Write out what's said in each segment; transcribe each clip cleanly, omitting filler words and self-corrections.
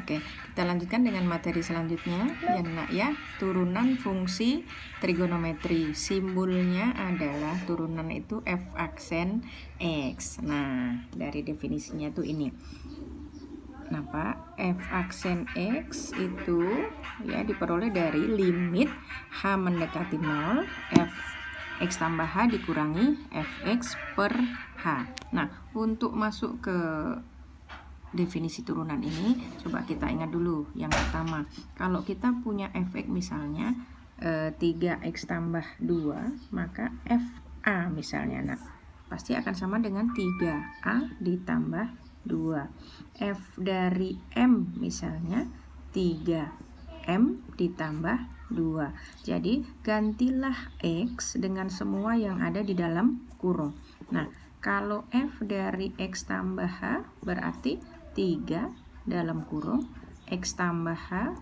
Oke, kita lanjutkan dengan materi selanjutnya ya nak ya, turunan fungsi trigonometri. Simbolnya adalah turunan itu f aksen x. Nah, dari definisinya tuh ini. Kenapa? F aksen x itu ya diperoleh dari limit h mendekati 0, f x tambah h dikurangi fx per h. Nah, untuk masuk ke definisi turunan ini, coba kita ingat dulu yang pertama. Kalau kita punya fx misalnya 3x tambah 2, maka fa misalnya pasti akan sama dengan 3a ditambah 2. F dari m misalnya 3m ditambah 2. Jadi gantilah x dengan semua yang ada di dalam kurung. Nah, kalau f dari x tambah h berarti 3 dalam kurung x tambah h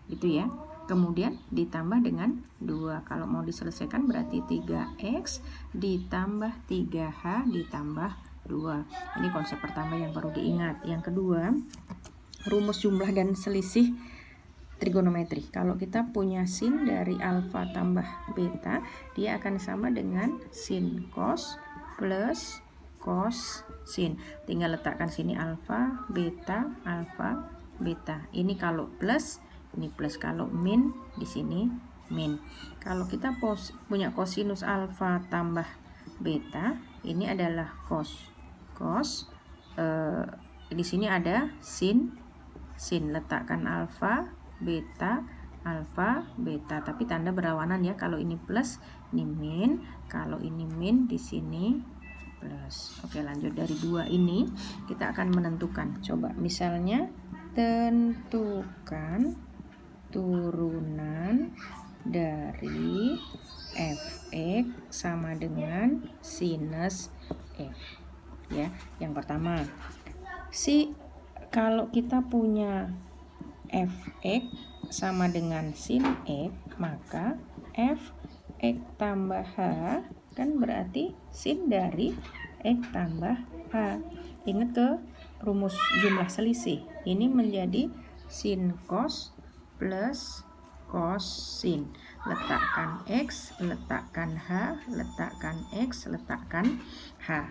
itu ya, kemudian ditambah dengan 2. Kalau mau diselesaikan berarti 3x ditambah 3h ditambah 2. Ini konsep pertama yang perlu diingat. Yang kedua, rumus jumlah dan selisih trigonometri. Kalau kita punya sin dari alfa tambah beta, dia akan sama dengan sin cos plus cos sin. Tinggal letakkan sini alfa, beta, alfa, beta. Ini kalau plus, ini plus. Kalau min, di sini min. Kalau kita punya kosinus alfa tambah beta, ini adalah cos. Cos, di sini ada sin. Sin, letakkan alfa, beta, alfa, beta. Tapi tanda berlawanan ya. Kalau ini plus, ini min. Kalau ini min, di sini plus. Oke, lanjut dari 2 ini kita akan menentukan. Coba misalnya tentukan turunan dari fx sama dengan sinus x. Ya, yang pertama, kalau kita punya fx sama dengan sin x, maka fx tambah h kan berarti sin dari x tambah h. Ingat ke rumus jumlah selisih. Ini menjadi sin cos plus cos sin. Letakkan x, letakkan h, letakkan x, letakkan h.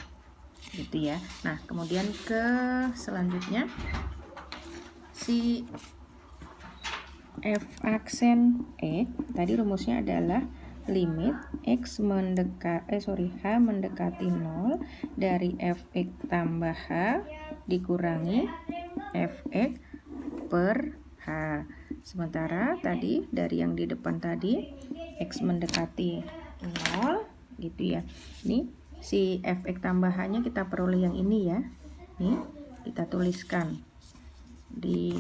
Gitu ya. Nah, kemudian ke selanjutnya, si f aksen x tadi rumusnya adalah limit h mendekati 0 dari fx tambah h dikurangi fx per h. Sementara tadi dari yang di depan tadi x mendekati 0 gitu ya. Ini si fx tambah h-nya kita peroleh yang ini ya. Nih, kita tuliskan di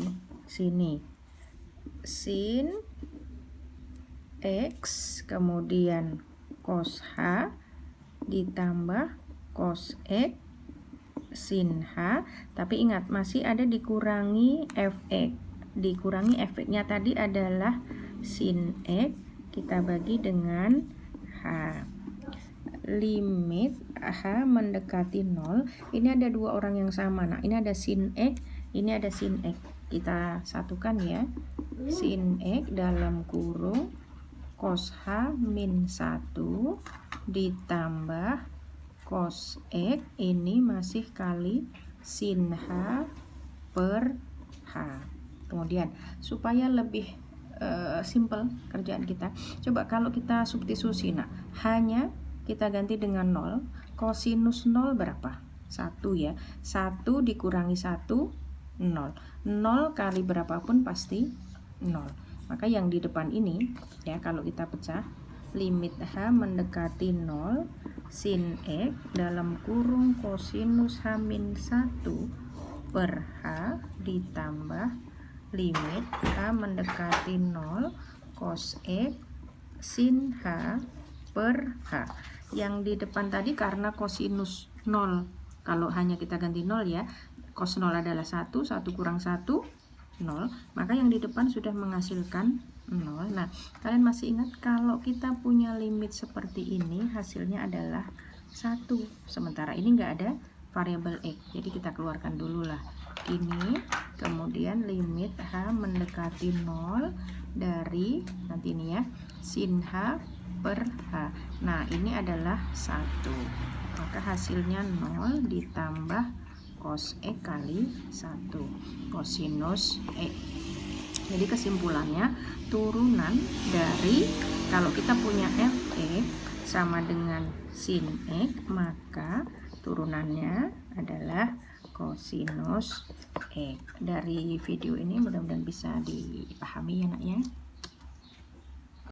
sini. Sin x kemudian cos h ditambah cos x sin h, tapi ingat masih ada dikurangi fx. Dikurangi fx-nya tadi adalah sin x, kita bagi dengan h. Limit h mendekati 0. Ini ada dua orang yang sama. Nah, ini ada sin x, ini ada sin x. Kita satukan ya. Sin x dalam kurung cos h min 1 ditambah cos x ini masih kali sin h per h. Kemudian supaya lebih simple kerjaan kita, coba kalau kita substitusi, nah h-nya kita ganti dengan 0. Kosinus 0 berapa? 1 ya. 1 dikurangi 1, 0. 0 kali berapapun pasti 0. Maka yang di depan ini ya, kalau kita pecah, limit h mendekati 0 sin x dalam kurung kosinus h min 1 per h ditambah limit h mendekati 0 cos x sin h per h. Yang di depan tadi karena kosinus 0, kalau hanya kita ganti 0 ya, cos 0 adalah 1, 1 kurang 1, 0, maka yang di depan sudah menghasilkan 0. Nah, kalian masih ingat kalau kita punya limit seperti ini hasilnya adalah 1. Sementara ini nggak ada variabel x, jadi kita keluarkan dulu lah. ini, kemudian limit H mendekati 0 dari nanti ini ya, sin H per H. Nah, ini adalah 1. Maka hasilnya 0 ditambah cos E kali 1, kosinus E. Jadi kesimpulannya, turunan dari, kalau kita punya Fe sama dengan sin E, maka turunannya adalah kosinus E. Dari video ini mudah-mudahan bisa dipahami ya nak ya.